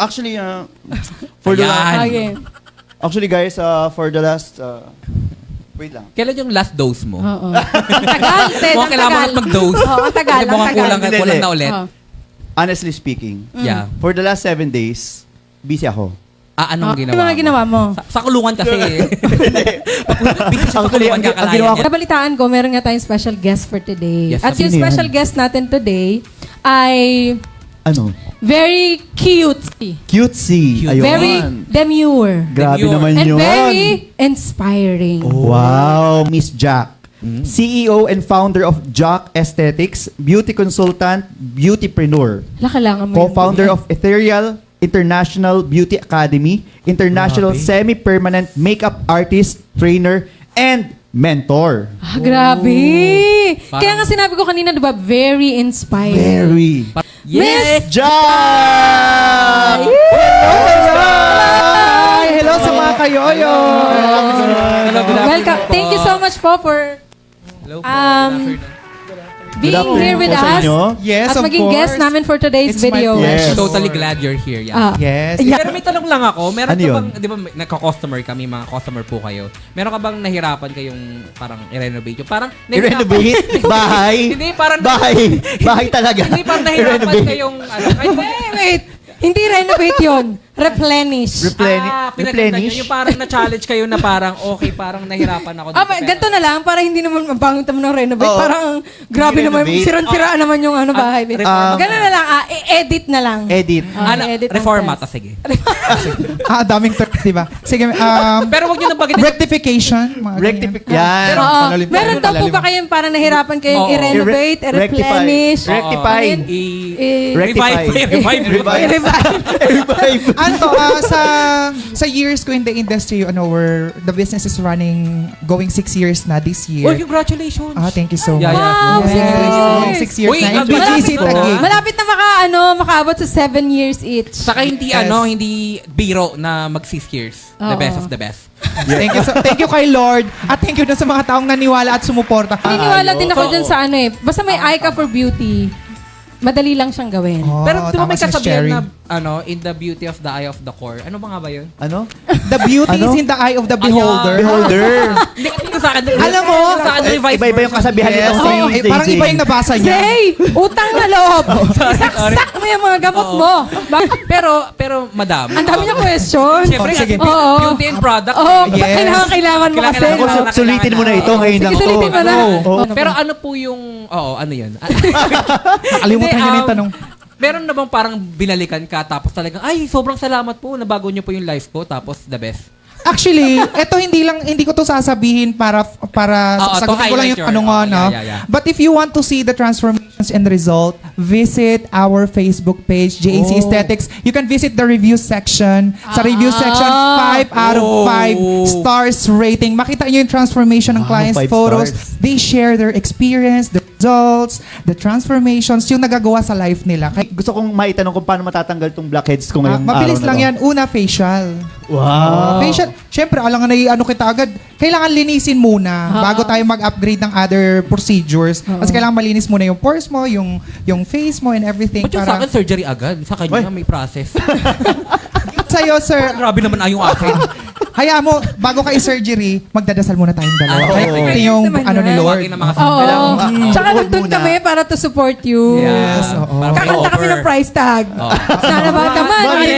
Actually, for the Ayan. actually guys, for the last wait lang. Kailan yung last dose mo? Oo. Ang tagal, Ted. Mukhang Ang kailangan mo tagal. ulit mag-dose. Oo, ang tagal. Kasi mukhang kulang Hindi. na ulit. Oo. Honestly speaking, Yeah. for the last 7 days, busy ako. Anong Ano mga ginawa mo? Sa kulungan kasi. Busy siya sa Actually, kulungan, ang kakalayan ginawa ko- niya. Nabalitaan ko, meron nga tayong special guest for today. Yes, At yung sino special yan? guest natin today ay Ano? very cute. Cutesy. Ayun. Very demure. Grabe Demure. naman And yun. very inspiring. Wow. Miss Jack. CEO and founder of Jack Aesthetics, beauty consultant, beautypreneur. Kailangan mo Co-founder of Ethereal International Beauty Academy, international semi-permanent makeup artist, trainer, and mentor. Grabe. Parang- Kaya nga sinabi ko kanina, diba, very inspiring. Very. Yes! Jack! Hello sa mga kayoyo! Welcome. Thank you so much po for Hello po. being here with po sa us. inyo. Yes, At of maging course. guest namin for today's It's my video. pleasure. I'm totally glad you're here. Yeah. Ah, Yes. Yeah. Pero may tanong lang ako. Meron Ano ka yun? bang, di ba nagka-customer kami, mga customer po kayo. Meron ka bang nahirapan kayong parang i-renovate yung parang I-renovate? Bahay? Hindi, parang Bahay. Bahay talaga. hindi parang nahirapan I-renovate. kayong Wait. Hindi renovate yun. Replenish. pinaganda Replenish? niyo. Yung parang na-challenge kayo na parang okay, parang nahirapan ako dito. pero- Ganito na lang, para hindi naman mabangit naman ng renovate. Oo. Parang grabe naman, Renovate. siran-siraan naman yung bahay. reforma. Ganun na lang, i-edit na lang. Edit. I-edit ang reforma, test. sige. Daming terms, diba? Sige, Pero wag niyo nang bagitin. rectification. mga Rectific. ganyan. Yan. Pero- Oo. Malalim- Meron daw po malalim. ba kayong parang nahirapan kayong Oo. i-renovate, i-replenish? Rectify. Revive. Revive. Ano, sa years ko in the industry, where the business is going 6 years na this year. Oh, congratulations. Thank you so much. Yeah, Wow, Yes. 6 years Uy, na. ang Introduce it malapit again. Malapit na makaabot sa 7 years each. Saka hindi Yes. hindi biro na mag 6 years. The Oo. best of the best. Thank you kay Lord. At thank you na sa mga taong naniwala at sumuporta. Naniniwala din ako So, dyan sa basta may eye ka for beauty, madali lang siyang gawin. Pero di ba may tama si kasabihan Cherry. na in the beauty of the eye of the core. Ano ba nga ba yun? Ano? The beauty Ano? is in the eye of the beholder. Beholder. Hindi ko sa akin. Alam mo, sa akin revive Iba-iba yung kasabihan Yes. nito. Oh, parang iba yung nabasa niya. Zay! Utang na loob! Isaksak mo yung mga gamot Oo. mo. Pero madam. Ang dami niya question. Siyempre, Sige. Oo. beauty and product. Oo, Yes. kailangan mo kasi. Kailangan Ako, na. sulitin mo na ito. Ngayon Sige, lang to. sulitin mo na. Oo. Pero ano po yung, ano yun? Nakalimutan niyo na yung tanong. Meron na bang parang binalikan ka tapos talagang, ay, sobrang salamat po, nabago niyo po yung life ko, tapos the best. Actually, ito hindi ko to sasabihin para Oo, sagutin to ko lang highlight yung your- ano nga, no? yeah. But if you want to see the transformations and result, visit our Facebook page, JAC Oh. Aesthetics. You can visit the review section. Sa review section, 5 out of 5 stars rating. Makita niyo yung transformation ng Wow, clients' 5 photos. stars. They share their experience, the results, the transformations, yung nagagawa sa life nila. Gusto kong maitanong kung paano matatanggal tong blackheads ko ngayong Mabilis araw na lang to. yan. Una, facial. Wow. Facial, syempre, alangan na kita agad. Kailangan linisin muna bago tayo mag-upgrade ng other procedures. Kasi kailangan malinis muna yung pores mo, yung face mo and everything. Ba't yung sa akin surgery agad? Sa kanya may process. Sa'yo, sir, Grabe naman yung akin. hayaan mo, bago ka i-surgery, magdadasal muna tayong dalawa. Oo. Kaya ito yung Naman ano ni yan. Lord. Tawagin ng mga Oo. Kailangan- Tsaka Huwag nandun muna. kami para to support you. Yes, oo. Parang may Kakanta kami offer. ng price tag. Oo. Sana ba the money.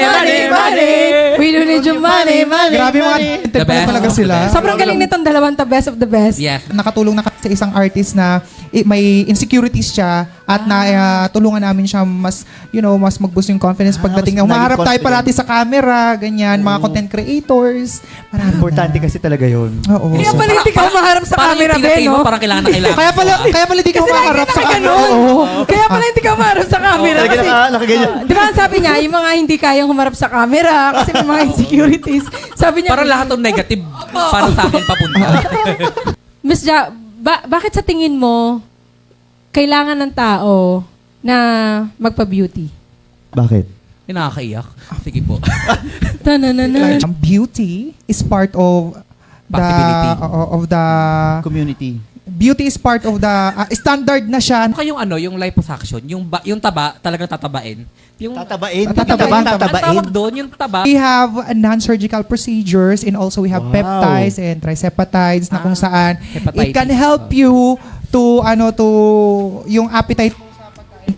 We don't need your money. Grabe mga The talented best talaga of the sila. best. Sobrang galing nitong dalawang the best of the best. Yes. Nakatulong na kami sa isang artist na may insecurities siya at tulungan namin siya mas mag-boost yung confidence pagdating na mas umaharap tayo confident. parati sa camera, ganyan, mga content creators. Marami Importante kasi talaga yun. Oo. Kaya pala hindi ka umaharap sa Parang camera, yung Ben, pinatay mo, no? parang kailangan na kailangan. Kaya pala di ka Kasi lagi umaharap sa camera. ganun. Oo. Kaya pala hindi ka umarap sa camera. Talaga Kasi, nakaganyan. di ba ang sabi niya, yung mga hindi kayang humarap sa camera kasi may mga insecurities. Sabi niya, Parang lahat ng negative para sa akin papunta. Miss Ja, bakit sa tingin mo kailangan ng tao na magpa-beauty? Bakit? Nakakaiyak. Sige po. Tanananan. Beauty is part of Possibility. the Community. beauty is part of the standard na siya. Ano kayong yung liposuction, yung taba talagang tatabain. Yung Tatabain. Tatabain. ang tawag doon, yung taba. We have non-surgical procedures and also we have Wow. peptides and trisepatides na kung saan hepatitis. it can help you to yung appetite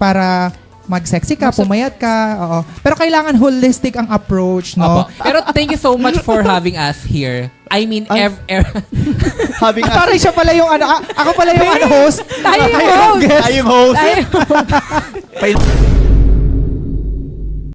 para mag-sexy ka, pumayat ka. Oo. Pero kailangan holistic ang approach, no? Opo. Pero thank you so much for having us here. I mean, Having Parang siya pala yung ako pala yung host. Tayo yung host. Tayo yung host. Tayo.